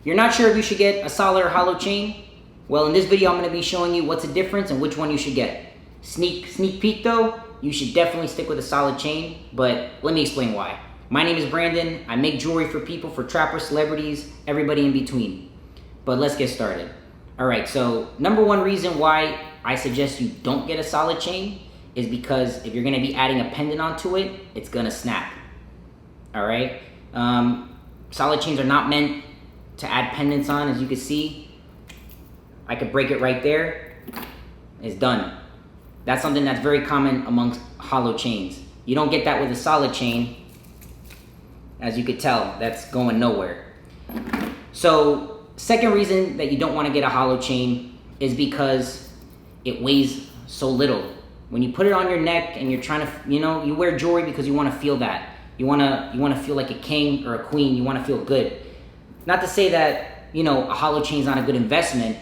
You're not sure if you should get a solid or hollow chain? Well, in this video, I'm going to be showing you what's the difference and which one you should get. Sneak peek though, you should definitely stick with a solid chain, but let me explain why. My name is Brandon. I make jewelry for people, for trappers, celebrities, everybody in between. But let's get started. All right, so number one reason why I suggest you don't get a solid chain is because if you're going to be adding a pendant onto it, it's going to snap. All right, solid chains are not meant to add pendants on. As you can see, I could break it right there. It's done. That's something that's very common amongst hollow chains. You don't get that with a solid chain. As you could tell, that's going nowhere. So second reason that you don't want to get a hollow chain is because it weighs so little. When you put it on your neck and you're trying to, you wear jewelry because you want to feel that. You want to feel like a king or a queen. You want to feel good. Not to say that, a hollow chain is not a good investment,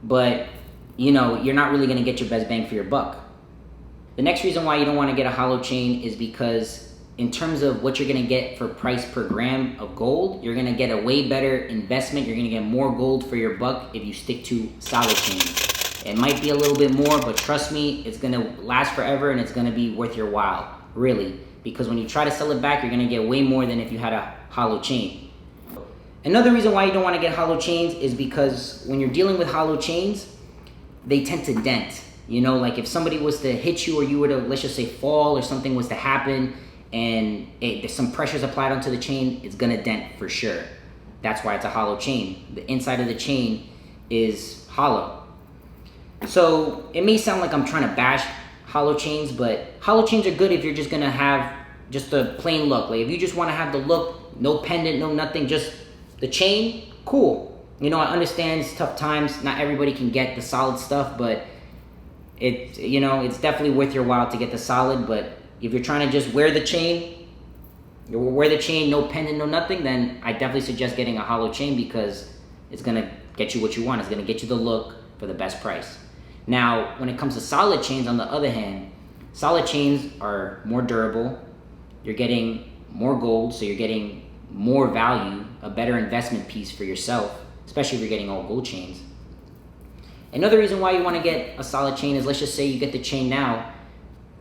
but, you're not really going to get your best bang for your buck. The next reason why you don't want to get a hollow chain is because in terms of what you're going to get for price per gram of gold, you're going to get a way better investment. You're going to get more gold for your buck if you stick to solid chains. It might be a little bit more, but trust me, it's going to last forever and it's going to be worth your while, really. Because when you try to sell it back, you're going to get way more than if you had a hollow chain. Another reason why you don't want to get hollow chains is because when you're dealing with hollow chains, they tend to dent. Like if somebody was to hit you or you were to, let's just say, fall or something was to happen and there's some pressures applied onto the chain, it's going to dent for sure. That's why it's a hollow chain. The inside of the chain is hollow. So it may sound like I'm trying to bash hollow chains, but hollow chains are good if you're just going to have just a plain look. Like if you just want to have the look, no pendant, no nothing, just the chain, cool. I understand it's tough times. Not everybody can get the solid stuff, but it's definitely worth your while to get the solid. But if you're trying to just wear the chain, no pendant, no nothing, then I definitely suggest getting a hollow chain because it's gonna get you what you want. It's gonna get you the look for the best price. Now, when it comes to solid chains, on the other hand, solid chains are more durable. You're getting more gold, so you're getting more value, a better investment piece for yourself, especially if you're getting all gold chains. Another reason why you want to get a solid chain is, let's just say you get the chain now,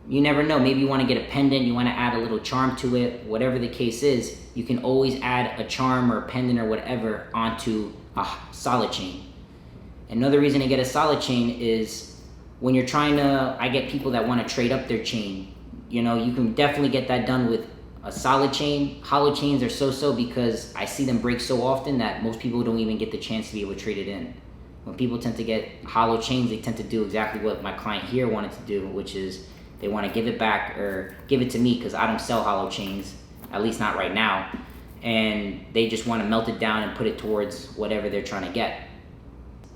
you never know, maybe you want to get a pendant, you want to add a little charm to it, whatever the case is, you can always add a charm or a pendant or whatever onto a solid chain. Another reason to get a solid chain is when you're trying to, I get people that want to trade up their chain. You can definitely get that done with a solid chain. Hollow chains are so-so because I see them break so often that most people don't even get the chance to be able to trade it in. When people tend to get hollow chains, they tend to do exactly what my client here wanted to do, which is they want to give it back or give it to me because I don't sell hollow chains, at least not right now. And they just want to melt it down and put it towards whatever they're trying to get.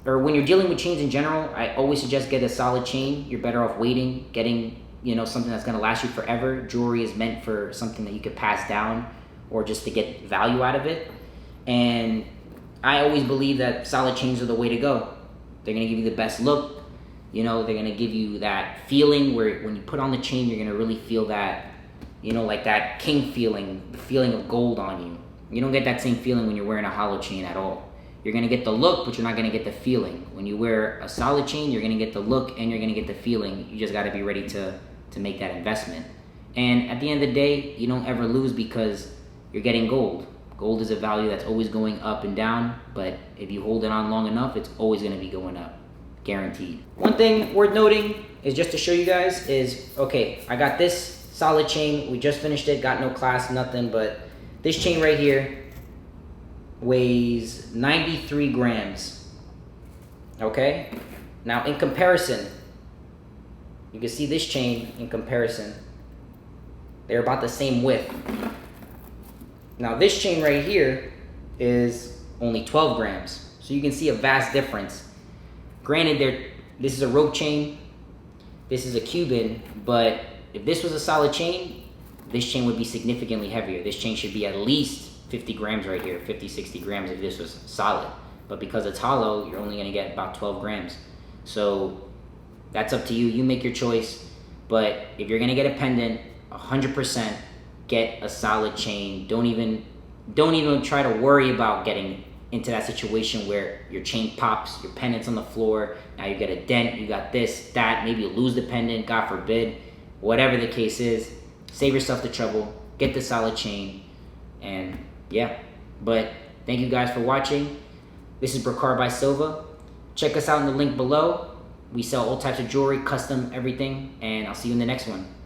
Or when you're dealing with chains in general, I always suggest get a solid chain. You're better off waiting, getting something that's going to last you forever. Jewelry is meant for something that you could pass down or just to get value out of it. And I always believe that solid chains are the way to go. They're going to give you the best look. They're going to give you that feeling where when you put on the chain, you're going to really feel that, like that king feeling, the feeling of gold on you. You don't get that same feeling when you're wearing a hollow chain at all. You're going to get the look, but you're not going to get the feeling. When you wear a solid chain, you're going to get the look and you're going to get the feeling. You just got to be ready to make that investment. And at the end of the day, you don't ever lose because you're getting gold. Gold is a value that's always going up and down, but if you hold it on long enough, it's always going to be going up, guaranteed. One thing worth noting is just to show you guys is, okay, I got this solid chain. We just finished it, got no class, nothing, but this chain right here weighs 93 grams, okay? Now, in comparison, you can see this chain in comparison. They're about the same width. Now this chain right here is only 12 grams. So you can see a vast difference. Granted, this is a rope chain. This is a Cuban, but if this was a solid chain, this chain would be significantly heavier. This chain should be at least 50 grams right here, 50, 60 grams if this was solid. But because it's hollow, you're only gonna get about 12 grams. So that's up to you. You make your choice. But if you're gonna get a pendant, 100% get a solid chain. Don't even try to worry about getting into that situation where your chain pops, your pendant's on the floor, now you get a dent, you got this, that, maybe you lose the pendant, God forbid. Whatever the case is, save yourself the trouble, get the solid chain, and yeah. But thank you guys for watching. This is Bricard by Silva. Check us out in the link below. We sell all types of jewelry, custom, everything, and I'll see you in the next one.